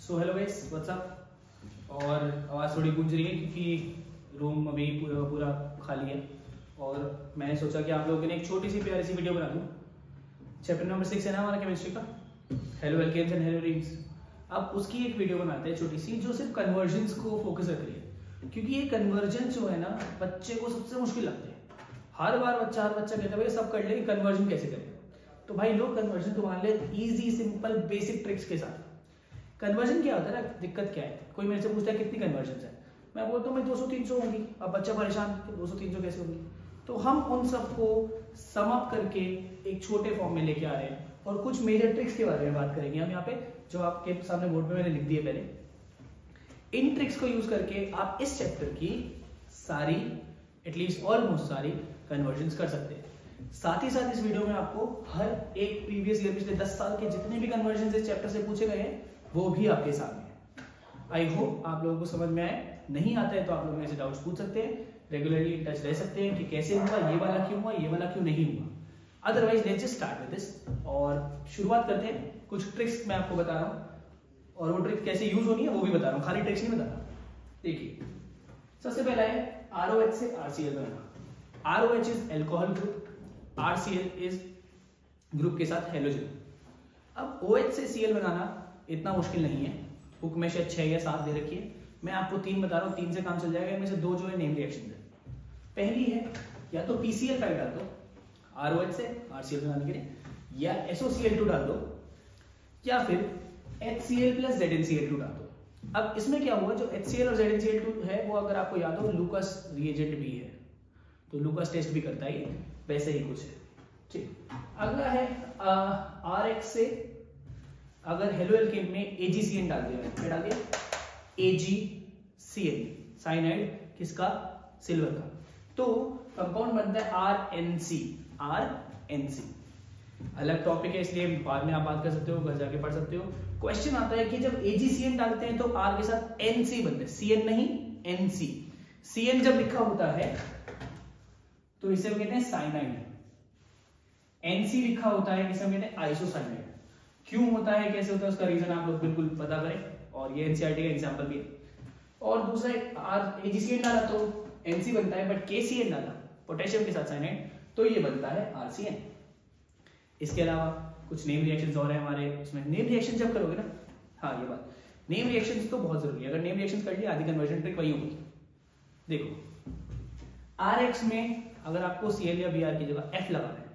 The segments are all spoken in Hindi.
So hello guys, what's up. और आवाज़ थोड़ी गूंज रही है क्योंकि रूम अभी पूरा खाली है और मैंने सोचा कि आप लोगों के लिए एक छोटी सी प्यारी सी वीडियो बना दूँ। चैप्टर नंबर 6 है ना हमारा केमिस्ट्री का, halo alkanes and haloarenes. अब उसकी एक वीडियो बनाते हैं छोटी सी, जो सिर्फ कन्वर्जन्स को फोकस रख रही है, क्योंकि ये कन्वर्जन जो है ना बच्चे को सबसे मुश्किल लगते हैं। हर बच्चा कहता है भाई सब कर ले, कन्वर्जन कैसे करें। तो भाई लोग कन्वर्जन तुम्हारे लिए इजी सिंपल बेसिक ट्रिक्स के साथ। कन्वर्जन क्या होता है ना, दिक्कत क्या है, कोई मेरे से पूछता है कितनी कन्वर्जन है, मैं बोलता हूँ मैं 200-300 होंगी। अब बच्चा परेशान कि 200-300 कैसे होंगी। तो हम उन सबको सम अप करके एक छोटे फॉर्म में लेके आ रहे हैं और कुछ मेजर ट्रिक्स के बारे में बात करेंगे हम यहाँ पे, जो आपके सामने बोर्ड पे मैंने लिख दिए पहले। इन ट्रिक्स को यूज करके आप इस चैप्टर की सारी एटलीस्ट ऑलमोस्ट सारी कन्वर्जन्स कर सकते हैं। साथ ही साथ इस वीडियो में आपको हर एक प्रीवियस ईयर पिछले 10 साल के जितने भी कन्वर्जन इस चैप्टर से पूछे गए हैं वो भी आपके सामने है। आई होप आप लोगों को समझ में आए। नहीं आता है तो आप लोग मेरे से डाउट्स पूछ सकते हैं, रेगुलरली इन टच रह सकते हैं कि कैसे हुआ, ये वाला क्यों हुआ, ये वाला क्यों नहीं हुआ। Otherwise let's just start with this और शुरुआत करते हैं। कुछ ट्रिक्स मैं आपको बता रहा हूँ और वो ट्रिक्स कैसे यूज होनी है वो भी बता रहा हूँ, खाली ट्रिक्स नहीं बता रहा। देखिए सबसे पहला है ROH से RCl banana. ROH is alcohol group, RCl is group के साथ हेलोजन। अब OH से Cl बनाना इतना मुश्किल नहीं है, बुक में शायद 6 या 7 दे रखी है, मैं आपको 3 बता रहा हूँ, 3 से काम चल जाएगा। इनमें से 2 जो है नेम रिएक्शन है। पहली है या तो PCl5 डाल दो ROH से RCl बनाने के लिए, या SOCl2 डाल दो, या फिर HCl plus ZnCl2 डाल दो। अब इसमें क्या हुआ, जो HCl और ZnCl2 है वो अगर आपको याद हो लूकास रिएजेंट भी है, तो लूकास टेस्ट भी करता है, वैसे ही कुछ है। ठीक, अगला है RX से अगर हेलो एल्केन में AgCN डाल दिया, क्या डाल दिया, AgCN, साइनाइड किसका, सिल्वर का, तो कंपाउंड बनता है RNC। अलग टॉपिक है इसलिए बाद में आप बात कर सकते हो, घर जाके पढ़ सकते हो। क्वेश्चन आता है कि जब AgCN डालते हैं तो R के साथ NC बनते हैं, CN नहीं NC। CN जब लिखा होता है तो इसे हम कहते हैं साइनाइड, NC लिखा होता है इसे हम कहते हैं आइसोसाइनाइड। क्यों होता है, कैसे होता है, उसका रीजन आप लोग बिल्कुल पता करें, और ये NCERT का एग्जांपल भी है। और दूसरा AgCN डाला तो NC बनता है, बट KCN डाला पोटेशियम के साथ साइनाइड तो ये बनता है RCN। इसके अलावा कुछ नेम रिएक्शंस और हैं हमारे उसमें। नेम रिएक्शन जब करोगे ना, हाँ ये बात, नेम रिएक्शंस तो बहुत जरूरी है। अगर नेम रिएक्शंस कर लिया आधी कन्वर्जन ट्रिक वही होगी। देखो RX में अगर आपको Cl या Br की जगह F लगाना है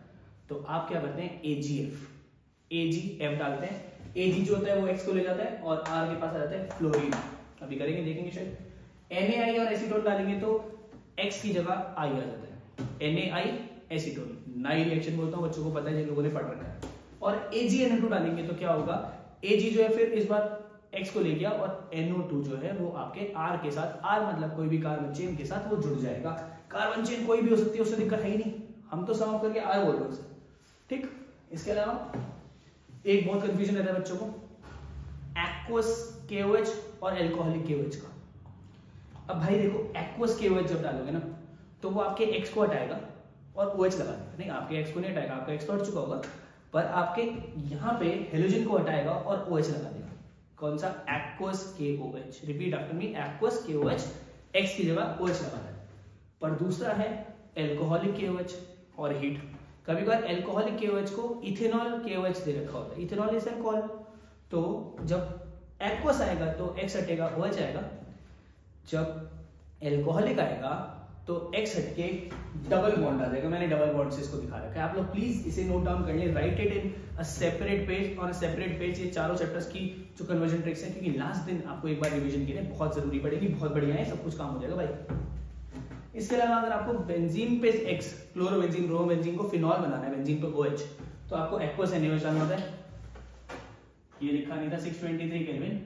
तो आप क्या करते हैं, AgF डालते हैं। Ag जो होता है वो X को ले जाता है और R के पास आ जाता है फ्लोरीन। अभी करेंगे, देखेंगे शायद। NaI और एसीटोन डालेंगे तो X की जगह I आ जाता है, NaI एसीटोन। नई रिएक्शन बोलता हूँ, बच्चों को पता है जिन लोगों ने पढ़ रखा है। और AgNO2 डालेंगे तो क्या होगा, Ag जो है फिर इस बार X को ले गया और NO2 जो है वो आपके R के साथ, R मतलब कोई भी कार्बन चेन के साथ वो जुड़ जाएगा। कार्बन चेन कोई भी हो सकती है, उससे दिक्कत है ही नहीं, हम तो सम करके R बोल रहे हैं। ठीक, इसके अलावा एक बहुत कंफ्यूजन रहता है बच्चों को एक्वस KOH और एल्कोहलिक KOH का। अब भाई देखो एक्वस KOH जब डालोगे ना तो वो आपके X को हटाएगा और OH लगा देगा। नहीं, आपके X को नहीं हटाएगा, आपका X तो हट चुका होगा, पर आपके यहाँ पे हेलोजन को हटाएगा और OH लगा देगा। कौन सा, aqueous KOH। Repeat after me, aqueous KOH, X की जगह OH लगा है। पर दूसरा है एल्कोहलिक KOH और हीट। कभी कभार एल्कोहलिक KOH को इथेनॉल KOH दे रखा होता है, इथेनॉल इज अल्कोहल। तो जब एक्वस आएगा तो X हटेगा, OH आएगा। जब एल्कोहलिक आएगा तो X हटके डबल बॉन्ड आ जाएगा। मैंने डबल बॉन्ड से इसको दिखा रखा है, आप लोग प्लीज इसे नोट डाउन कर लें, right it in a separate page, on a separate page. ये चारों चैप्टर्स की जो कन्वर्जन ट्रिक्स है, क्योंकि लास्ट दिन आपको एक बार रिवीजन के लिए बहुत जरूरी पड़ेगी। बहुत बढ़िया है, सब कुछ काम हो जाएगा भाई। इसके अलावा अगर आपको बेंजीन पे X, क्लोरोबेंजीन, ब्रोमोबेंजीन को फिनॉल बनाना है, बेंजीन पे OH, तो आपको एक्वस NaOH डालना होता है। ये लिखा नहीं था, 623 केल्विन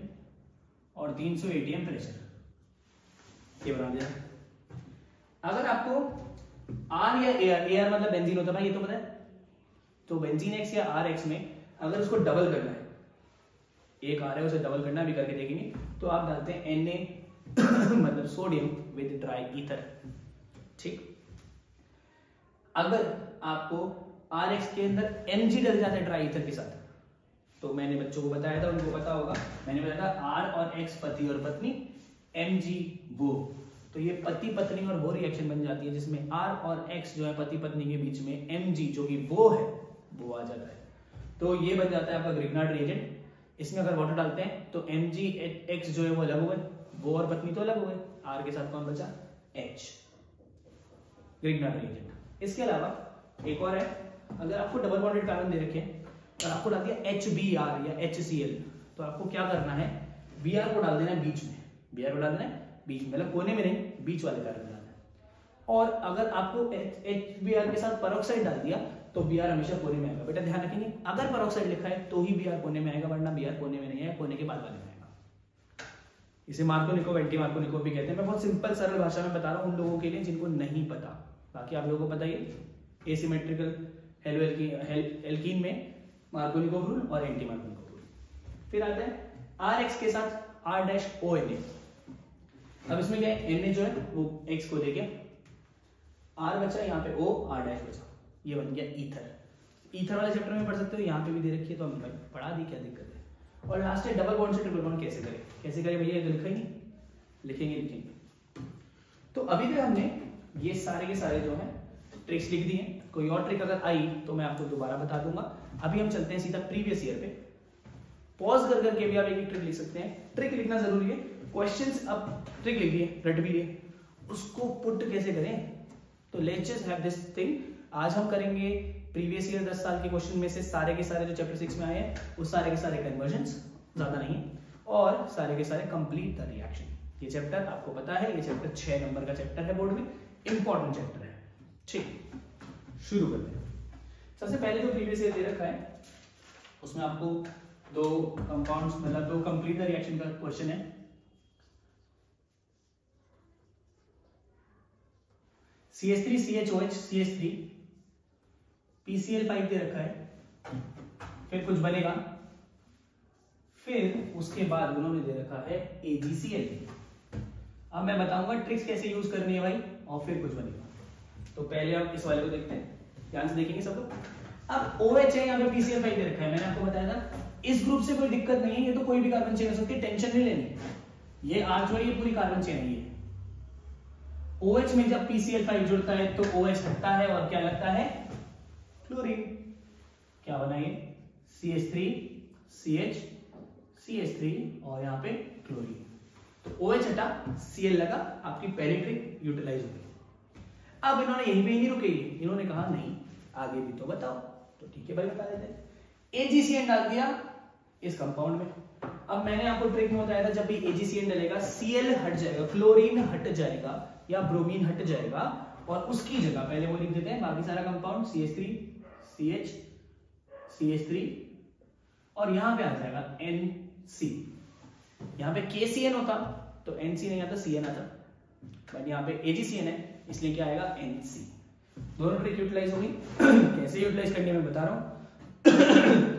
और 300 atm प्रेशर, ये बना दिया। अगर आपको R या AR मतलब बेंजीन होता है भाई, ये तो पता है। तो बेंजीन X या RX में अगर उसको डबल करना है, एक R है उसे डबल करना है, अभी करके देखेंगे, तो आप डालते हैं Na मतलब सोडियम विद ड्राई ईथर। ठीक, अगर आपको RX के अंदर Mg डल जाता है ड्राई ईथर के साथ, तो मैंने बच्चों को बताया था, उनको पता होगा, मैंने बताया था आर और एक्स पति और पत्नी, एम जी वो। तो ये पति पत्नी और वो रिएक्शन बन जाती है जिसमें आर और एक्स जो है पति पत्नी के बीच में एम जी जो कि वो है वो आ जाता है। तो ये बन जाता है आपका ग्रिग्नार्ड रिएजेंट। इसमें अगर वाटर डालते हैं तो एम जी एक्स जो है वो अलग हुए, वो और पत्नी तो अलग हुए, आर के साथ कौन बचा, एच, ग्रिग्नार्ड रिएजेंट। इसके अलावा एक और है, अगर आपको डबल बॉन्डेड कार्बन दे रखे और आपको डाल दिया HBr या HCl, तो आपको क्या करना है, Br को डाल देना है बीच में, Br को डाल देना है बीच में, मतलब कोने में नहीं, बीच वाले कार्बन डालना है। और अगर आपको HBr के साथ पेरोक्साइड डाल दिया तो Br हमेशा कोने में आएगा। बेटा ध्यान रखेंगे, अगर पेरोक्साइड लिखा है तो ही Br कोने में आएगा, वरना Br कोने में नहीं है, कोने के बाद वाले में आएगा। इसे मार्कोनिकोव एंटी मार्कोनिकोव भी कहते हैं। मैं बहुत सिंपल सरल भाषा में बता रहा हूं उन लोगों के लिए जिनको नहीं पता, बाकी आप लोगों को पता ही है। एसिमेट्रिकल एल्कीन में मार्कोनिकोव रूल और एंटी मार्कोनिकोव रूल। फिर आता है Rx के साथ R-ONA। अब इसमें क्या है, Na जो है वो X को देके R बचा, यहाँ पे O, R' बचा, ये बन गया ईथर। ईथर वाले चैप्टर में पढ़ सकते हो, यहाँ पे भी दे रखी है तो हम पढ़ा दी, क्या दिक्कत है। और लास्ट है डबल बॉन्ड से ट्रिपल बॉन्ड कैसे करें, कैसे करें भैया, ये तो लिखा ही नहीं, लिखेंगे। तो अभी तक हमने ये सारे के सारे जो है ट्रिक्स लिख दी हैं। कोई और ट्रिक अगर आई तो मैं आपको दोबारा बता दूंगा। अभी हम चलते हैं सीधा प्रीवियस ईयर पे। पॉज कर करके भी आप एक ट्रिक लिख सकते हैं, ट्रिक लिखना जरूरी है। क्वेश्चंस अब ट्रिक लिख दिए, रट भी लिए, उसको पुट कैसे करें, तो let's just have this thing. आज हम करेंगे प्रीवियस ईयर 10 साल के क्वेश्चन में से सारे के सारे जो चैप्टर 6 में आए हैं वो सारे के सारे कन्वर्जन्स, ज्यादा नहीं, और सारे के सारे कंप्लीट द रिएक्शन। ये चैप्टर आपको पता है, ये चैप्टर 6 नंबर का चैप्टर है, बोर्ड में इंपॉर्टेंट चैप्टर है। ठीक, शुरू करते हैं। सबसे पहले जो प्रीवियस ईयर दे रखा है उसमें आपको दो कंपाउंड्स, मतलब दो कंप्लीट द रिएक्शन का क्वेश्चन है। CH3 CHOH CH3 PCl5 दे रखा है, फिर कुछ बनेगा, फिर उसके बाद उन्होंने दे रखा है AgCl। अब मैं बताऊंगा ट्रिक्स कैसे यूज करनी है भाई, और फिर कुछ बनेगा। तो पहले आप इस वाले को देखते हैं, ध्यान से देखेंगे सब लोग। अब OH है, यहाँ पे PCl5 दे रखा है, मैंने आपको बताया था इस ग्रुप से कोई दिक्कत नहीं है, ये तो कोई भी कार्बन चेन हो सकती है, टेंशन नहीं लेनी। ये R जो है ये पूरी कार्बन चेन है। ये OH में जब PCl5 जुड़ता है तो OH हटता है और क्या लगता है, क्लोरीन। क्या बना ये, CH3 CH CH3 और यहाँ पे क्लोरीन। तो OH हटा, Cl लगा, आपकी पहली ट्रिक यूटिलाइज हो गई। अब इन्होंने यहीं पे ही नहीं रुके, इन्होंने कहा नहीं आगे भी तो बताओ, तो ठीक है भाई बता देते हैं। AgCN डाल दिया इस कंपाउंड में। अब मैंने आपको ट्रिक में बताया था जब भी AgCN डलेगा Cl हट जाएगा, क्लोरीन हट जाएगा या ब्रोमीन हट जाएगा, और उसकी जगह पहले वो लिख देते हैं बाकी सारा कंपाउंड CH3 CH CH3 और यहां पे आ जाएगा NC। यहां पे KCN होता तो NC नहीं आता, CN आता, बट यहाँ पे AgCN है इसलिए क्या आएगा, NC। दोनों ट्रिक यूटिलाइज होगी। कैसे यूटिलाइज करनी है मैं बता रहा हूं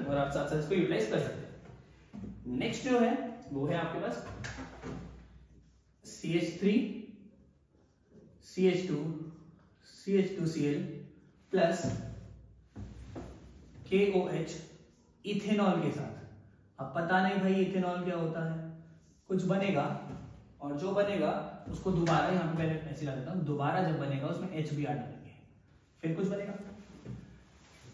और आप साथ साथ इसको यूटिलाइज कर सकते हैं। नेक्स्ट जो है वो है आपके पास CH3 CH2 CH2Cl plus KOH ethanol के साथ। अब पता नहीं भाई इथेनॉल क्या होता है, कुछ बनेगा और जो बनेगा उसको दोबारा, यहाँ पे पहले ऐसे ला देता हूं, दोबारा जब बनेगा उसमें HBr डालेंगे, फिर कुछ बनेगा।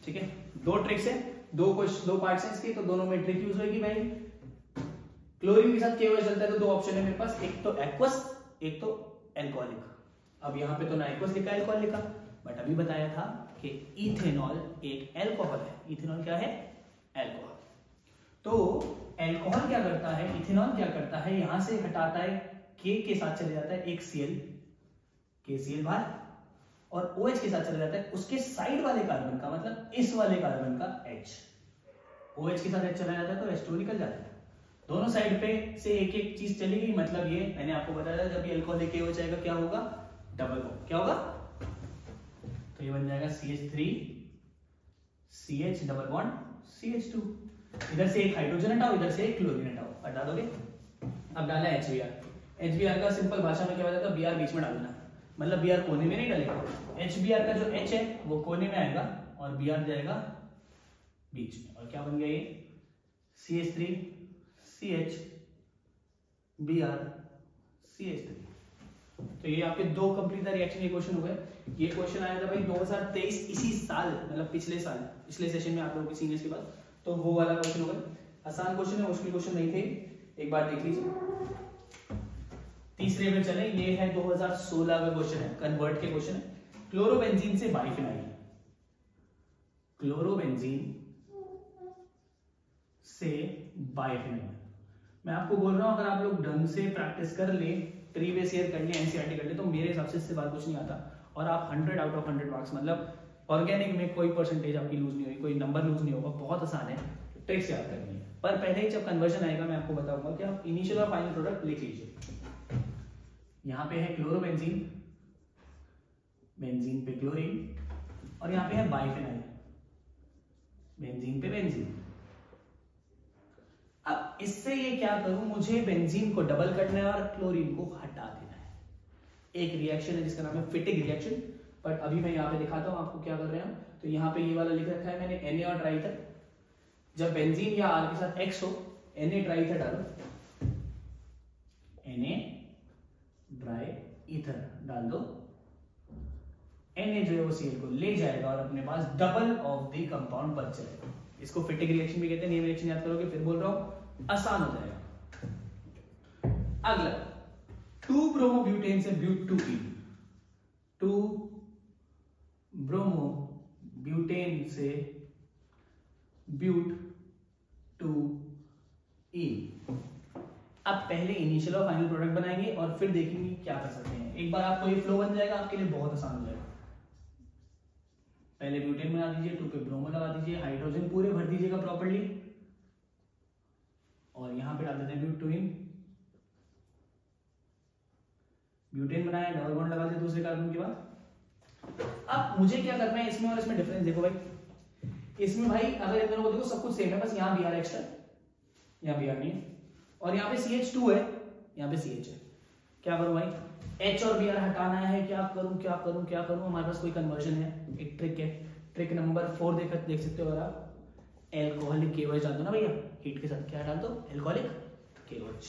ठीक है, दो ट्रिक्स है, दो पार्ट्स हैं इसके, तो दोनों में ट्रिक यूज होगी भाई। क्लोरीन के साथ KOH चलता है तो दो ऑप्शन है मेरे पास, एक तो एक्वस एक तो एल्कोहलिक। अब यहाँ पे तो ना एक्वस लिखा एल्कोहल लिखा, बट अभी बताया था कि इथेनॉल एक एल्कोहल है। इथेनॉल क्या है, एल्कोहल। तो एल्कोहल क्या करता है, इथेनॉल क्या करता है, यहां से हटाता है K के साथ चले जाता है एक Cl, KCl बाहर, और OH के साथ चला जाता है उसके साइड वाले कार्बन का, मतलब इस वाले कार्बन का H। OH के साथ H चला जाता है तो H2 निकल जाता है। दोनों साइड पे से एक एक चीज चलेगी, मतलब ये मैंने आपको बताया था जब ये अल्कोहल लेके हो जाएगा क्या होगा, डबल बॉन्ड। क्या होगा, तो ये बन जाएगा CH3 CH double bond CH2। इधर से एक हाइड्रोजन हटाओ, इधर से एक क्लोरीन हटाओ, हटा दोगे। अब डाला HBr। HBr का सिंपल भाषा में क्या बताया था, Br बीच में डालना, मतलब Br कोने में नहीं डालेगा। HBr का जो H है वो कोने में आएगा और Br जाएगा बीच में, और क्या बन गया ये CH3 CH Br CH3। तो ये आपके दो कंप्लीट रिएक्शन के क्वेश्चन हो गए। ये क्वेश्चन आया था भाई 2023 इसी साल, मतलब पिछले साल, पिछले सेशन में आप लोगों के सीनियर्स के पास, तो वो वाला क्वेश्चन हो गया। आसान क्वेश्चन है, मुश्किल क्वेश्चन नहीं थे, एक बार देख लीजिए। तीसरे में चले, ये है 2016 का क्वेश्चन है, कन्वर्ट के क्वेश्चन है। क्लोरोबेंजीन से बाइफिनाइल, क्लोरोबेंजीन से बाइफिनाइल। मैं आपको बोल रहा हूं अगर आप लोग ढंग से प्रैक्टिस कर ले, प्रीवियस ईयर कर ले, एनसीईआरटी कर ले, तो मेरे हिसाब से इससे बात कुछ नहीं आता और आप 100 आउट ऑफ 100 मार्क्स, मतलब ऑर्गेनिक में कोई परसेंटेज आपकी लूज नहीं हुई, कोई नंबर लूज नहीं होगा, बहुत आसान है, ट्रिक्स याद करनी है। पर पहले ही जब कन्वर्जन आएगा मैं आपको बताऊंगा कि आप इनिशियल और फाइनल प्रोडक्ट लिख लीजिए। यहाँ पे है क्लोरोबेंजीन, बेंजीन पे क्लोरीन, और यहाँ पे है बाइफिनाइल, बेंजीन पे बेंजीन। अब इससे ये क्या करूं, मुझे बेंजीन को डबल करना है और क्लोरीन को हटा देना है। एक रिएक्शन है जिसका नाम है फिटिंग रिएक्शन, बट अभी मैं यहाँ पे दिखाता हूं आपको क्या कर रहे हैं। तो यहाँ पे ये वाला लिख रखा है मैंने, Na और ट्राइथर। जब बेंजीन या R के साथ X हो, Na ट्राइथर डालो, Na ड्राई ईथर डाल दो, Na जो है वो Cl को ले जाएगा और अपने पास डबल ऑफ द कंपाउंड बच जाएगा। इसको फिटिंग रिएक्शन भी कहते हैं, नेम रिएक्शन याद करोगे, फिर बोल रहा हूं, आसान हो जाएगा। अगला 2 ब्रोमोब्यूटेन से ब्यूट 2E, 2 ब्रोमोब्यूटेन से ब्यूट 2E। अब पहले इनिशियल और फाइनल प्रोडक्ट बनाएंगे और फिर देखेंगे क्या कर सकते हैं। एक बार आपको ये फ्लो बन जाएगा, आपके लिए बहुत आसान हो जाएगा। पहले ब्यूटेन बना दीजिए, 2 पे ब्रोमो लगा दीजिए, हाइड्रोजन पूरे भर दीजिएगा प्रॉपर्ली, और यहां पे डाल देते हैं ब्यूट 2इन। ब्यूटेन बनाया, डबल बॉन्ड लगा दिया दूसरे कार्बन के बाद। अब मुझे क्या करना है इसमें और इसमें डिफरेंस देखो भाई। इसमें भाई अगर इन दोनों को देखो सब कुछ सेम है, बस यहाँ Br एक्स्ट्रा, यहाँ Br नहीं है, और यहाँ पे CH2 है, यहाँ पे CH है। क्या करूं भाई, H और Br हटाना है, क्या करूं क्या करूं क्या करूं। हमारे पास कोई कन्वर्जन है, एक ट्रिक है, ट्रिक नंबर 4 देख सकते हो अगर आप। एल्कोहलिक KOH डाल दो ना भैया, हीट के साथ क्या डाल दो, एल्कोहलिक KOH।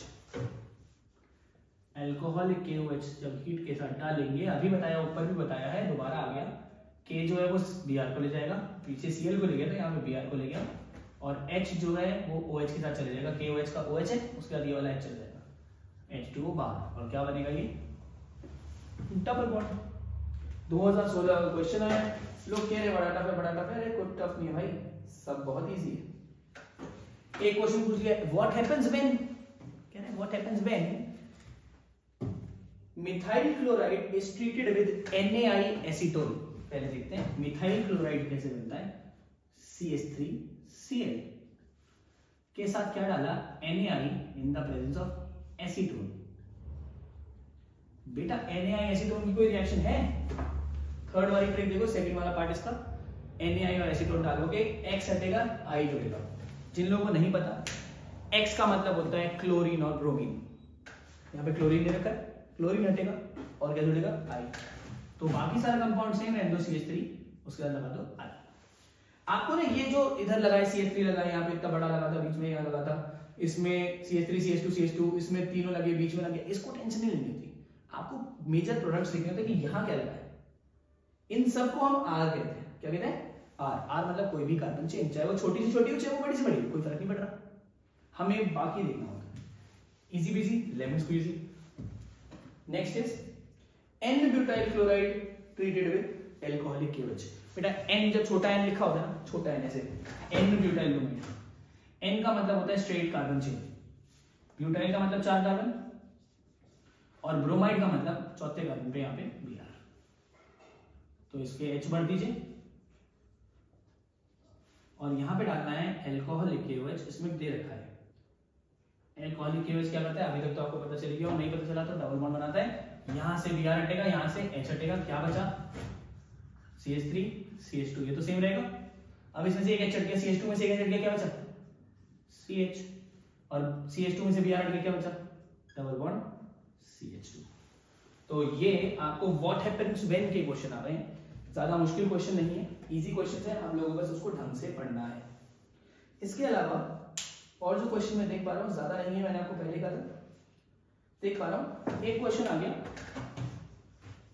एल्कोहलिक KOH जब हीट के साथ डालेंगे, अभी बताया, ऊपर भी बताया है, दोबारा आ गया, K जो है वो Br को ले जाएगा, पीछे Cl को ले गया था, यहाँ पे Br को ले गया, और H जो है वो OH के साथ चले जाएगा, KOH का OH है, उसके बाद ये वाला H चले जाएगा, H2O बाहर, और क्या बनेगा ये डबल बॉन्ड। 2016 का क्वेश्चन है, लोग कह रहे बड़ा टफ है, बड़ा टफ है, अरे कोई टफ नहीं है भाई, सब बहुत इजी है। एक क्वेश्चन पूछ लिया, व्हाट हैपेंस व्हेन, कह रहे what happens when methyl chloride is treated with NaI acetone. पहले देखते हैं मिथाइल क्लोराइड कैसे बनता है, CH3Cl के साथ क्या डाला, NaI in the presence of acetone. बेटा NaI एसीटोन की कोई रिएक्शन है? थर्ड वाली ट्रिक देखो, सेकंड वाला पार्ट इसका, NaI और एसीटोन डालोगे, X हटेगा, I जुड़ेगा। जिन लोगों को नहीं पता, X का मतलब होता है क्लोरीन और ब्रोमीन, यहाँ पे क्लोरीन दे रखा है, क्लोरीन हटेगा और क्या जुड़ेगा, I। तो बाकी सारे कंपाउंड सेम है, CH3, उसके बाद लगा दो I। आपको ना ये जो इधर लगा है CH3 लगा है, यहाँ पे इतना बड़ा लगा था, बीच में यहाँ लगा था, इसमें CH3 CH2 इसमें तीनों लगे, बीच में लगे, इसको टेंशन नहीं लेनी थी। आपको मेजर प्रोडक्ट्स लिखने होते हैं कि यहाँ क्या लगा है। इन सबको हम R कहते हैं, क्या कहते हैं, R मतलब कोई भी कार्बन चेन, चाहे वो छोटी से छोटी हो, चाहे वो बड़ी से बड़ी, कोई फर्क नहीं पड़ रहा, हमें बाकी देखना होता है। Easy busy, lemon squeezy. Next is N butyl chloride treated with alcoholic KOH। बेटा N जब छोटा n लिखा होता है ना, छोटा n ऐसे, N-ब्यूटाइल ब्रोमाइड, N का मतलब होता है स्ट्रेट कार्बन चेन, ब्यूटाइल का मतलब 4 कार्बन, और ब्रोमाइड का मतलब चौथे कार्बन पे यहाँ पे Br। तो इसके H भर दीजिए, और यहाँ पे डालना है एल्कोहलिक KOH, इसमें दे रखा है। एल्कोहलिक KOH क्या करता है, अभी तक तो आपको पता चल गया, और नहीं पता चला तो डबल बॉन्ड बनाता है, यहाँ से Br हटेगा, यहाँ से H हटेगा, क्या बचा, CH3 CH2, ये तो सेम रहेगा। अब इसमें से एक H हट गया, CH2 में से एक H हट गया, क्या बचा, CH, और CH2 में से Br हट गया, क्या बचा, डबल बॉन्ड CH2। तो ये आपको व्हाट हैपेंस व्हेन के क्वेश्चन आ रहे हैं, ज्यादा मुश्किल क्वेश्चन नहीं है, इजी क्वेश्चन है, हम लोगों को बस उसको ढंग से पढ़ना है। इसके अलावा और जो क्वेश्चन मैं देख पा रहा हूँ ज्यादा नहीं है, मैंने आपको पहले कहा था, देख पा रहा हूँ एक क्वेश्चन आ गया,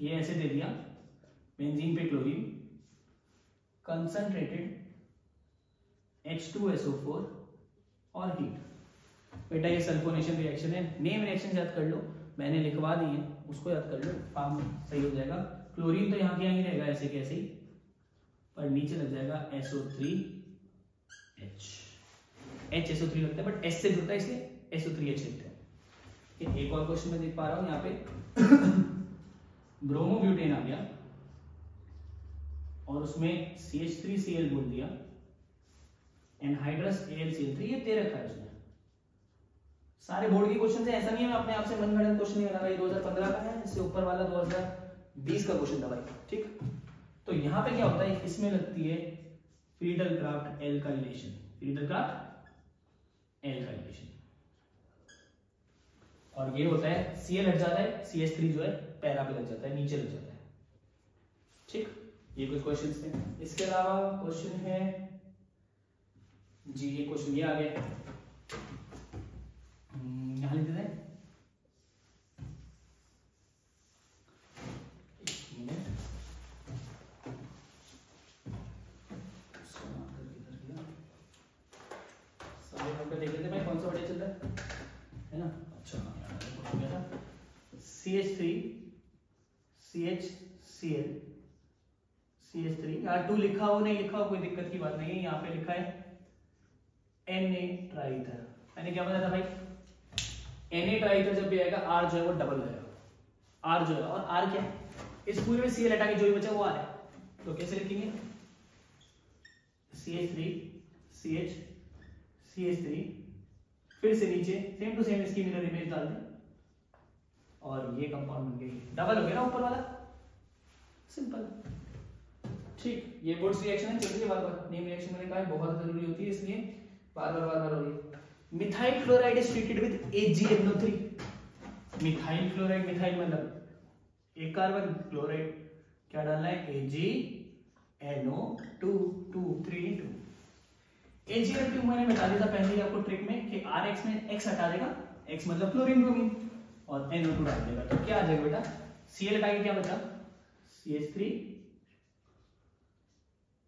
ये ऐसे दे दिया, बेंजीन पे क्लोरीन, कंसंट्रेटेड H2SO4 और हीट। बेटा ये सल्फोनेशन रिएक्शन है, नेम रिएक्शन याद कर लो, मैंने लिखवा दी है, उसको याद कर लो, काम सही हो जाएगा। क्लोरीन तो यहाँ के यहाँ ही रहेगा ऐसे कैसे ही, पर नीचे लग जाएगा SO3H, HSO3 लगता है बट S से जुड़ता है इसलिए SO3H लिखते हैं। एक और क्वेश्चन मैं देख पा रहा हूँ यहाँ पे ब्रोमोब्यूटेन आ गया और उसमें CH3Cl बोल दिया, एनहाइड्रस AlCl3, ये दे रखा है उसमें। सारे बोर्ड के क्वेश्चन है, ऐसा नहीं है मैं अपने आप से मनगढ़ंत क्वेश्चन नहीं बना रहा, ये 2015 का है, इससे ऊपर वाला 2020 का क्वेश्चन था भाई, ठीक। तो यहाँ पे क्या होता है, इसमें लगती है फ्रीडल-क्राफ्ट एल्काइलेशन, फ्रीडल-क्राफ्ट एल्काइलेशन, और ये होता है Cl हट जाता है, CH3 जो है पैरा पे लग जाता है, नीचे लग जाता है, ठीक। ये कुछ क्वेश्चंस थे। इसके अलावा क्वेश्चन है जी, ये क्वेश्चन ये आ गया, यहां लिख देते हैं, सारे नंबर देख लेते भाई, कौन सा बढ़िया चल रहा है ना। अच्छा हो गया था, CH3 CHCl CH3, यार 2 लिखा हो नहीं लिखा हो कोई दिक्कत की बात नहीं है, यहाँ पे लिखा है Na ट्राइथर। मैंने क्या बताया था भाई, Na ट्राइथर जब भी आएगा R जो है वो डबल हो जाएगा, R जो है, और R क्या है, इस पूरे में Cl हटा के जो भी बचा वो R है, तो कैसे लिखेंगे, CH3 CH CH3, फिर से नीचे सेम टू सेम इसकी मिरर इमेज डाल दें और ये कंपाउंड बन गई, डबल हो गया ना ऊपर वाला, सिंपल, ठीक। ये बोर्ड्स रिएक्शन है, चलिए बार बार नेम रिएक्शन मैंने कहा है बहुत जरूरी होती है, इसलिए बार बार हो रही है। Methyl chloride is treated with AgNO3, methyl chloride, methyl मतलब एक कार्बन, क्लोराइड क्या डालना है, AgNO2, 2 3 2। AgNO2 मैंने बता दिया था पहले ही आपको ट्रिक में कि RX में X हटा देगा, X मतलब क्लोरीन ब्रोमीन, और NO2 डाल देगा, तो क्या आ जाएगा बेटा, Cl हटा के क्या बचा, CH3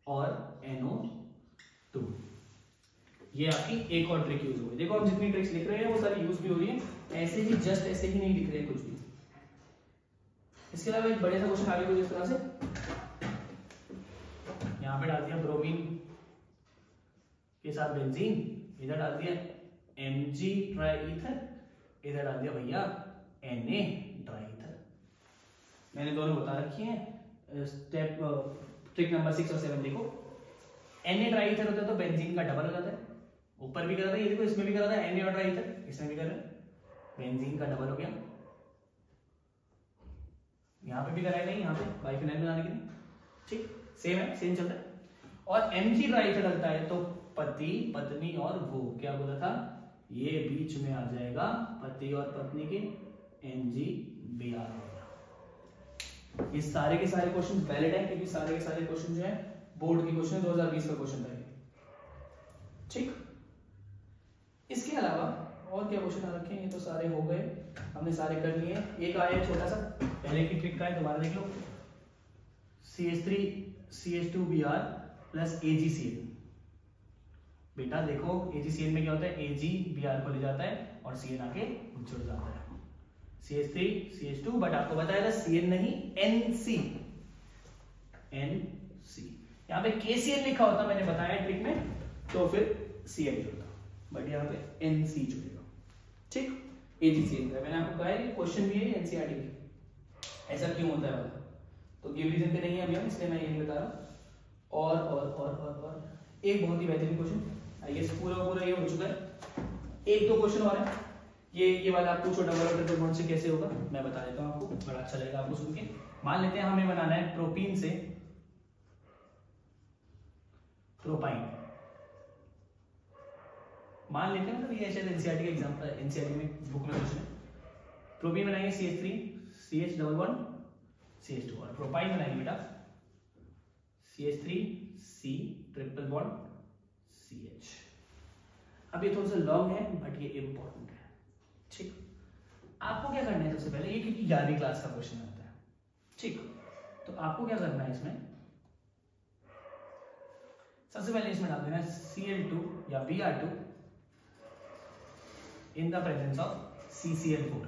और NO2। ये आपकी एक और ट्रिक यूज हो गई। देखो हम जितनी ट्रिक्स लिख रहे हैं वो सारी यूज भी हो रही है, ऐसे ही जस्ट ऐसे ही नहीं लिख रहे हैं कुछ भी। इसके अलावा एक बड़े सा क्वेश्चन आगे कुछ इस तरह से, यहाँ पे डाल दिया ब्रोमीन के साथ बेंजीन, इधर डाल दिया Mg ट्राईथर, इधर डाल दिया भैया Na ट्राईथर। मैंने दोनों बता रखी हैं, स्टेप ट्रिक नंबर 6 और 7 देखो। Na ट्राईथर होता है तो बेंजीन का डबल हो जाता है, ऊपर भी कर रहा था, ये देखो इसमें भी कर रहा था Na और ट्राईथर, इसमें भी कर रहा है, बेंजीन का डबल हो गया, यहाँ पे भी कराया नहीं, यहाँ पे बाइफिनाइल बनाने के लिए, ठीक, सेम है, सेम चलता है। और Mg ट्राईथर डलता है तो पति पत्नी और वो, क्या बोला था, ये बीच में आ जाएगा पति और पत्नी के, MgBr हो गया। ये सारे के सारे क्वेश्चन वैलिड है, क्योंकि सारे के सारे क्वेश्चन जो है बोर्ड के क्वेश्चन, 2020 का क्वेश्चन था, ठीक। इसके अलावा और क्या क्वेश्चन आ रखे हैं, ये तो सारे हो गए, हमने सारे कर लिए। एक आया छोटा सा, पहले की ट्रिक का है, दोबारा देख लो, CH3 CH2Br प्लस AgCl। बेटा देखो AgCl में क्या होता है, Ag Br को ले जाता है और Cl आके जुड़ जाता है, CH3 CH2, बट आपको बताया था Cl नहीं NC, यहाँ पे KCl लिखा होता मैंने बताया ट्रिक में, तो फिर Cl जुड़ता, बट यहाँ पे NC जुड़ेगा, ठीक। AgCl मैंने आपको कहा है क्वेश्चन भी है NCERT की, ऐसा क्यों होता है वाला, तो गिव रीजन पे नहीं है अभी हम, इसलिए मैं ये नहीं बता रहा। और एक बहुत ही बेहतरीन क्वेश्चन, आई गेस पूरा ये हो चुका है, एक दो क्वेश्चन और है, ये वाला आप पूछो डबल ऑर्बिटल बॉन्ड से कैसे होगा, मैं बता देता हूँ आपको, बड़ा अच्छा लगेगा आपको सुन के। मान लेते हैं हमें बनाना है प्रोपीन से प्रोपाइन, मान लेते हैं, मतलब ये शायद एनसीईआरटी का एग्जांपल है, एनसीईआरटी में बुक में क्वेश्चन है। प्रोपीन बनाएंगे CH3 CH double bond CH2, और प्रोपाइन बनाएंगे बेटा CH3 C triple bond CH। अब ये थोड़ा सा लॉन्ग है बट ये इंपॉर्टेंट है। ठीक, आपको क्या करना है सबसे पहले, ये क्योंकि 11वीं क्लास का क्वेश्चन आता है। ठीक, तो आपको क्या करना है इसमें, सबसे पहले इसमें डाल देना है Cl2 या Br2 in the presence of CCl4।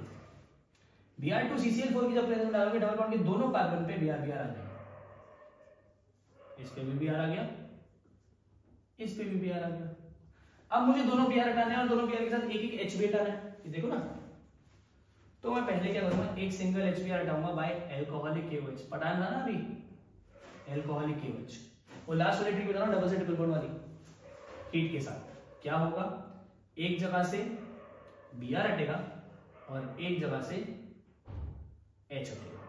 Br2 CCl4 की जब प्रेजेंस में डालोगे डबल बॉन्ड के दोनों कार्बन पे Br Br आ जाएगा। इस पे भी Br आ गया, इस पे भी Br आ गया। अब मुझे दोनों Br हटाने हैं और दोनों Br के साथ एक एक H भी हटाना है, ये देखो ना। तो मैं पहले क्या करूंगा, एक सिंगल H Br हटाऊंगा बाय एल्कोहलिक KOH। पढ़ाना ना अभी एल्कोहलिक KOH। वो लास्ट वाली ट्रिक बताना, डबल से ट्रिपल बॉन्ड वाली हीट के साथ क्या होगा, एक जगह से Br हटेगा और एक जगह से H हटेगा।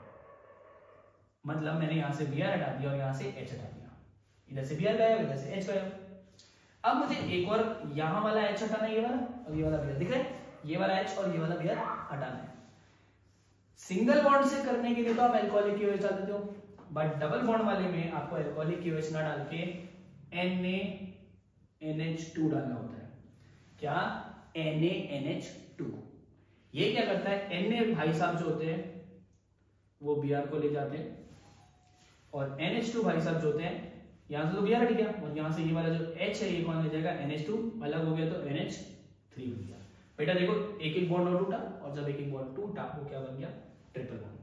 मतलब मैंने यहां से Br हटा दिया और यहां से H हटा दिया, इधर से Br गया, इधर से H गया। अब मुझे एक और यहां वाला H हटाना है, ये वाला और ये वाला Br, दिख रहा है, ये वाला H और ये वाला Br हटाना है। सिंगल बॉन्ड से करने के लिए तो आप एल्कोहलिक KOH डाल देते हो, बट डबल बॉन्ड वाले में आपको एल्कोहलिक KOH ना डाल के NaNH2 डालना होता है। क्या, NaNH2। ये क्या करता है, Na भाई साहब जो होते हैं वो Br को ले जाते हैं और NH2 भाई साहब जो होते हैं, यहां से तो Br हट गया और यहां से ये वाला जो H है ये कौन ले जाएगा, NH2 अलग हो गया तो NH3 बन गया। बेटा देखो एक एक बॉन्ड और टूटा और जब एक एक बॉन्ड टूटा वो क्या बन गया, ट्रिपल बॉन्ड।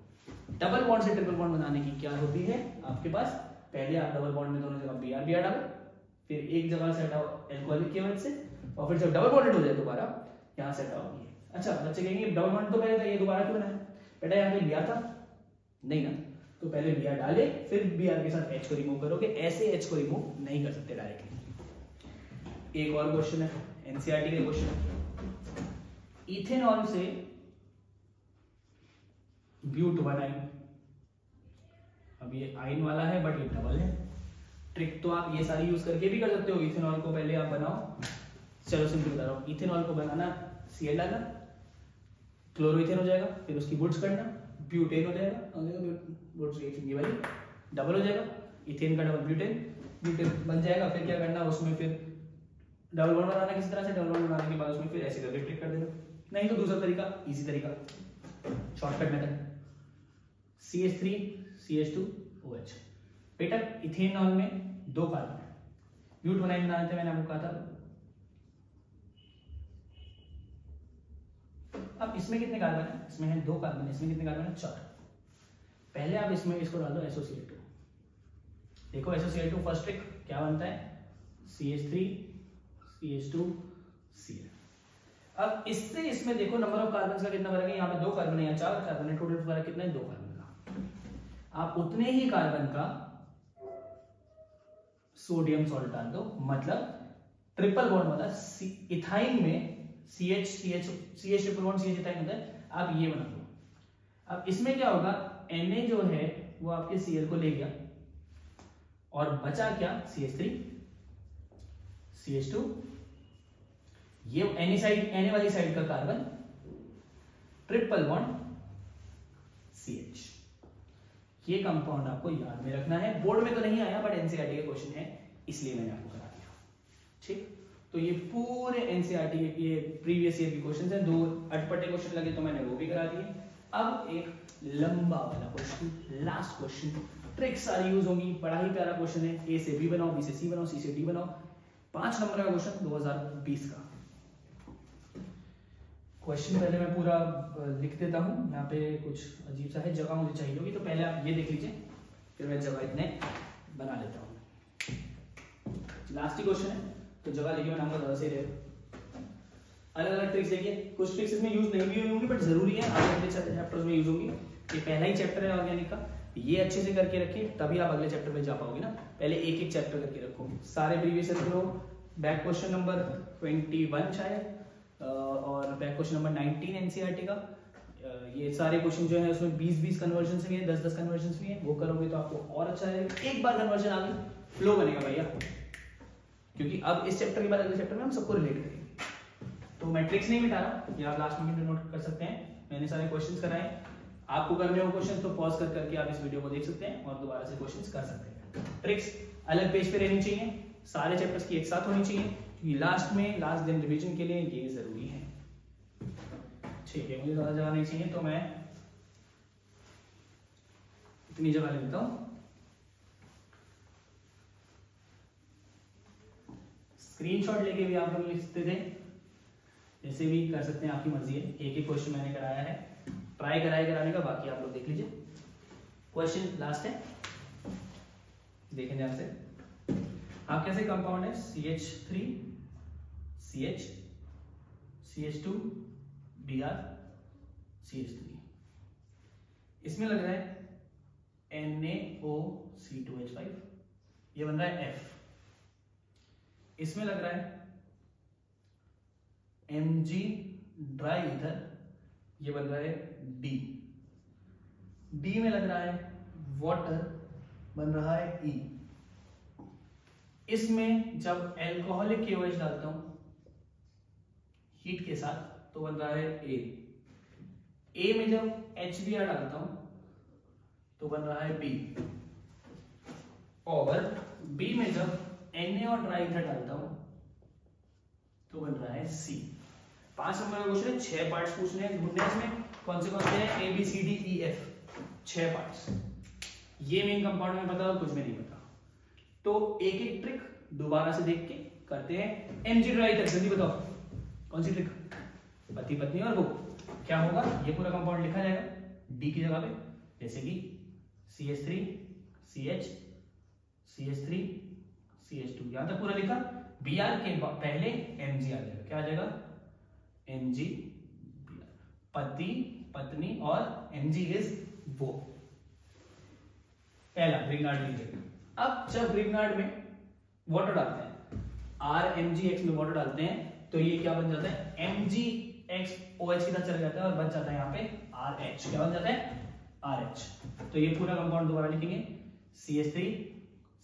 डबल बॉन्ड से ट्रिपल बॉन्ड बनाने की क्या होती है आपके पास, पहले आप डबल बॉन्ड में दोनों जगह Br डालो, फिर एक जगह से हटाओ एल्कोहलिक KOH से और फिर जब डबल बॉन्ड हो जाए दोबारा यहां से हटाओ ये। अच्छा बच्चे कहेंगे डबल बॉन्ड तो पहले था, ये दोबारा क्यों बनाया, बेटा यहाँ पे लिया था नहीं ना, तो पहले Br डाले फिर Br के साथ H को रिमूव करोगे, ऐसे H को रिमूव नहीं कर सकते डायरेक्टली। एक और क्वेश्चन है एनसीईआरटी का क्वेश्चन, इथेनॉल से ब्यूटवानाइन, अब ये आइन वाला है बट ये डबल है। ट्रिक तो आप ये सारी यूज करके भी कर सकते हो। इथेनॉल को पहले आप बनाओ, चलो सिंपल बता रहा हूं, इथेनॉल को बनाना Cl डालना, क्लोरोइथेन हो जाएगा, फिर उसकी वुड्स करना, ब्यूटेन हो जाएगा, वुड्स रिएक्शन ये वाली डबल हो जाएगा, इथेन का डबल ब्यूटेन, ब्यूटेन बन जाएगा। फिर क्या करना, उसमें फिर डबल बॉन्ड बनाना, किस तरह से डबल बॉन्ड बनाने के बाद उसमें फिर ऐसे करके ट्रिक कर देना। नहीं तो दूसरा तरीका, इजी तरीका, शॉर्टकट मेथड, CH3 CH2OH। बेटा इथेनॉल में दो कार्बन है, ब्यूटवानाइन बनाने थे मैंने आपको कहा था। अब इसमें कितने कार्बन है, इसमें है दो कार्बन, इसमें कितने कार्बन है, 4। पहले आप इसमें इसको डाल दो SOCl2। देखो SOCl2 फर्स्ट ट्रिक क्या बनता है, CH3 CH2 Cl। अब इससे इसमें देखो नंबर ऑफ कार्बन का कितना फर्क है, यहाँ पे 2 कार्बन है, यहाँ 4 कार्बन है, टोटल फर्क कितना है, 2 कार्बन का। आप उतने ही कार्बन का सोडियम सॉल्ट डाल दो, मतलब ट्रिपल बॉन्ड वाला इथाइन में CH triple bond CH ethyne होता है, आप ये बना दो। अब इसमें क्या होगा, Na जो है वो आपके Cl को ले गया और बचा क्या, CH3 CH2, ये Na वाली साइड का कार्बन, ट्रिपल बॉन्ड CH। ये कंपाउंड आपको याद में रखना है, बोर्ड में तो नहीं आया बट एनसीईआरटी का क्वेश्चन है इसलिए मैंने आपको करा दिया। ठीक, तो ये पूरे एनसीईआरटी के ये प्रीवियस ईयर के क्वेश्चन हैं, 2 अटपटे क्वेश्चन लगे तो मैंने वो भी करा दिए। अब एक लंबा वाला क्वेश्चन, लास्ट क्वेश्चन, ट्रिक सारी यूज होंगी, बड़ा ही प्यारा क्वेश्चन है, A से B बनाओ, B से C बनाओ, C से D बनाओ, 5 नंबर का क्वेश्चन 2020 का क्वेश्चन। पहले मैं पूरा लिख देता हूँ, यहाँ पे कुछ अजीब सा है, जगह मुझे चाहिए होगी तो पहले आप ये देख लीजिए, फिर मैं जगह इतने बना लेता हूँ। लास्ट ही क्वेश्चन है तो जगह लिखिए, बनाऊंगा ज़्यादा सही रहेगा। अलग अलग ट्रिक्स देखिए, कुछ ट्रिक्स इसमें यूज नहीं भी होंगी बट जरूरी है, अगले चैप्टर्स में यूज होंगी। ये पहला ही चैप्टर है ऑर्गेनिक का, ये अच्छे से करके रखिए तभी आप अगले चैप्टर में जा पाओगे ना। पहले एक एक चैप्टर करके रखो, सारे प्रीवियस ईयर करो, बैक क्वेश्चन नंबर 21 शायद और बैक क्वेश्चन नंबर 19 एनसीईआरटी का। ये सारे क्वेश्चन जो है उसमें 20-20 कन्वर्जन भी है, 10-10 कन्वर्जन भी है, वो करोगे तो आपको और अच्छा रहेगा। एक बार कन्वर्जन आ गई फ्लो बनेगा भैया, क्योंकि अब इस चैप्टर के बाद अगले चैप्टर में हम सबको रिलेट करेंगे। तो मैं ट्रिक्स नहीं मिटा रहा, ये आप लास्ट में भी नोट कर सकते हैं, मैंने सारे क्वेश्चंस कराए। आपको करने हो क्वेश्चन तो पॉज कर करके आप इस वीडियो को देख सकते हैं और दोबारा से क्वेश्चंस कर सकते हैं। ट्रिक्स अलग पेज पे रहनी चाहिए, सारे चैप्टर्स की एक साथ होनी चाहिए, लास्ट दिन रिवीजन के लिए ये जरूरी है। ठीक है, मुझे ज्यादा जगह नहीं चाहिए तो मैं इतनी जगह ले लेता हूं। स्क्रीनशॉट लेके भी आप लोग लिख सकते थे, जैसे भी कर सकते हैं, आपकी मर्जी है। एक ही क्वेश्चन मैंने कराया है, ट्राई कराने का, बाकी आप लोग देख लीजिए। क्वेश्चन लास्ट है, देखें ध्यान से। आप कैसे कंपाउंड है CH3 CH CH2 Br CH3, इसमें लग रहा है NaOC2H5, ये बन रहा है F। इसमें लग रहा है Mg ड्राई ईथर, ये बन रहा है D। D में लग रहा है वाटर, बन रहा है E। इसमें जब एल्कोहलिक KOH डालता हूं हीट के साथ तो बन रहा है A। A में जब HBr डालता हूं तो बन रहा है B, और B में जब Na और ड्राई ईथर डालता हूं तो बन रहा है C। 5 नंबर का क्वेश्चन है, 6 पार्ट्स पूछने हैं, ढूंढने इसमें कौन से हैं, ABCDEF, 6 पार्ट्स। ये मेन कंपाउंड में पता, कुछ में नहीं पता, तो एक एक ट्रिक दोबारा से देख के करते हैं। Mg ड्राई ईथर, जल्दी बताओ कौन सी ट्रिक, पति पत्नी और वो क्या होगा, ये पूरा कंपाउंड लिखा जाएगा D की जगह पे, जैसे कि CH3 CH CH3 CH2, यहां तक पूरा लिखा। Br के पहले Mg आ जाएगा, क्या आ जाएगा Mg Br, पति पत्नी और Mg इज वो, पहला ग्रिग्नार्ड रीजन। अब जब ग्रिग्नार्ड में वाटर डालते हैं, RMgX में वाटर डालते हैं, तो ये क्या बन जाता है MgX OH की तरह चला जाता है और बन जाता है यहाँ पे RH, क्या बन जाता है RH। तो ये पूरा कंपाउंड दोबारा लिखेंगे, CH3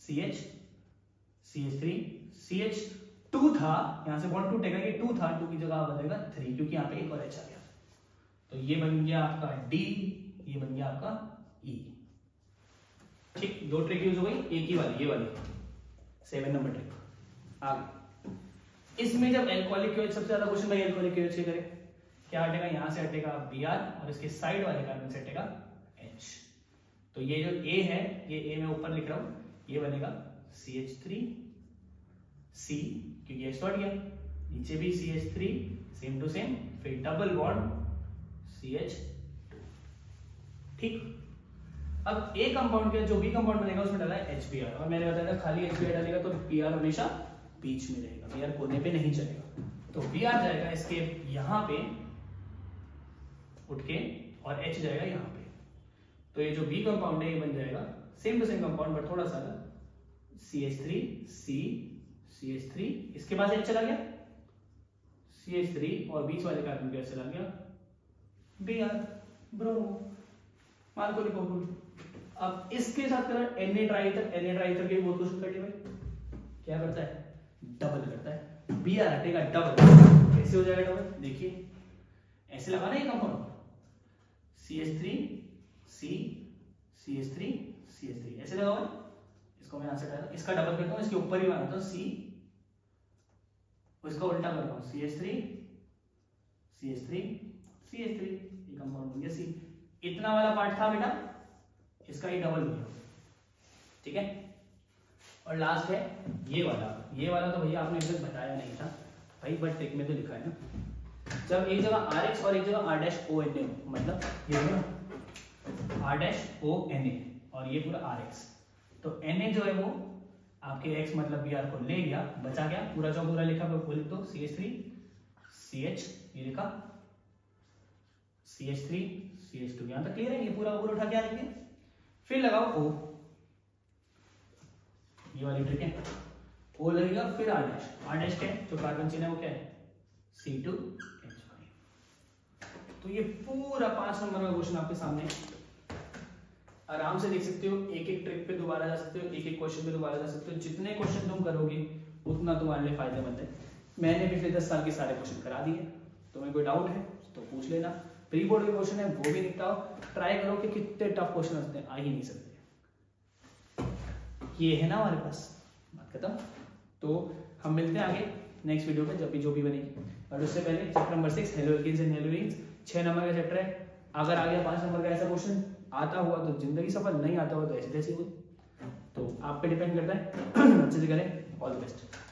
CH CH3 CH2 था, यहां से बॉन्ड टूटेगा, ये 2 था, 2 की जगह बनेगा 3, क्योंकि यहाँ पे एक और H आ गया। तो ये बन गया आपका D, ये बन गया आपका E। ठीक, 2 ट्रिक यूज हो गई, एक ही वाली, ये वाली 7 नंबर ट्रिक। आगे इसमें जब एल्कोहलिक KOH, सबसे ज्यादा क्वेश्चन भाई एल्कोहलिक KOH के करे, क्या हटेगा, यहां से हटेगा Br और इसके साइड वाले कार्बन से हटेगा H। तो ये जो A है, ये A मैं ऊपर लिख रहा हूं, ये बनेगा CH3 C, क्योंकि H तो हट गया, नीचे भी CH3 सेम टू सेम, फिर डबल बॉन्ड CH। ठीक, अब A कंपाउंड के जो B कंपाउंड बनेगा उसमें डाला है HBr, और मैंने बताया था खाली HBr डालेगा तो Br हमेशा बीच में रहेगा, Br कोने पे नहीं चलेगा। तो Br जाएगा इसके यहां पे उठ के, और H जाएगा यहां पे। तो ये जो B कंपाउंड है ये बन जाएगा same to same compound, but थोड़ा सा अलग, CH3 C CH3, इसके पास H चला गया CH3, और बीच वाले कार्बन पे चला गया Br, ब्रोमो, मान को लिखो। अब इसके साथ करा Na ड्राई ईथर के बहुत क्वेश्चन कटे हुए, क्या करता है, डबल करता है, Br हटेगा डबल, कैसे हो जाएगा डबल, देखिए ऐसे लगाना ये compound, CH3 C CH3 CH3 ऐसे लगा हुआ है, इसको मैं यहां से हटाता, इसका डबल करता हूं, इसके ऊपर ही बनाता हूं C, इसका उल्टा करता हूं CH3 CH3 CH3, ये कंपाउंड बन गया C। इतना वाला पार्ट था बेटा, इसका ही डबल हो गया, ठीक है। और लास्ट है ये वाला तो भैया आपने एकदम बताया नहीं था भाई, बट ट्रिक में तो लिखा है ना, जब एक जगह RH और एक जगह R-ONA, मतलब ये ना R-ONA और ये पूरा RX, तो Na जो है वो आपके X मतलब Br को ले गया, बचा गया, पूरा जो पूरा लिखा वो लिख दो, CH3 CH, ये लिखा CH3 CH2, यहां तक क्लियर है, ये पूरा उठा के आ लेंगे, फिर लगाओ O, ये वाली ट्रिक है, O लगेगा, फिर R' क्या है, जो कार्बन चेन है वो क्या है C2H5। तो ये पूरा 5 नंबर का क्वेश्चन आपके सामने, आराम से देख सकते हो, एक एक ट्रिक पे दोबारा जा सकते हो, एक एक क्वेश्चन पे दोबारा जा सकते हो, जितने क्वेश्चन तुम करोगे उतना तुम्हारे लिए फायदेमंद है। मैंने पिछले 10 साल के सारे क्वेश्चन करा दिए, तुम्हें कोई डाउट है तो पूछ लेना, प्री बोर्ड के क्वेश्चन है वो भी निपटाओ, ट्राई करो कि कितने टफ क्वेश्चन आते हैं, आ ही नहीं सकते, ये है ना हमारे पास, बात खत्म। तो हम मिलते हैं आगे नेक्स्ट वीडियो पे जब भी जो भी बनेगी। और उससे पहले chapter number 6 halo alkanes and haloarenes 6 number का चैप्टर है। अगर आ गया 5 नंबर का ऐसा क्वेश्चन, आता हुआ तो जिंदगी सफल, नहीं आता हुआ तो ऐसे तैसे हुई। तो आप पे डिपेंड करता है। अच्छे से करें। All the best.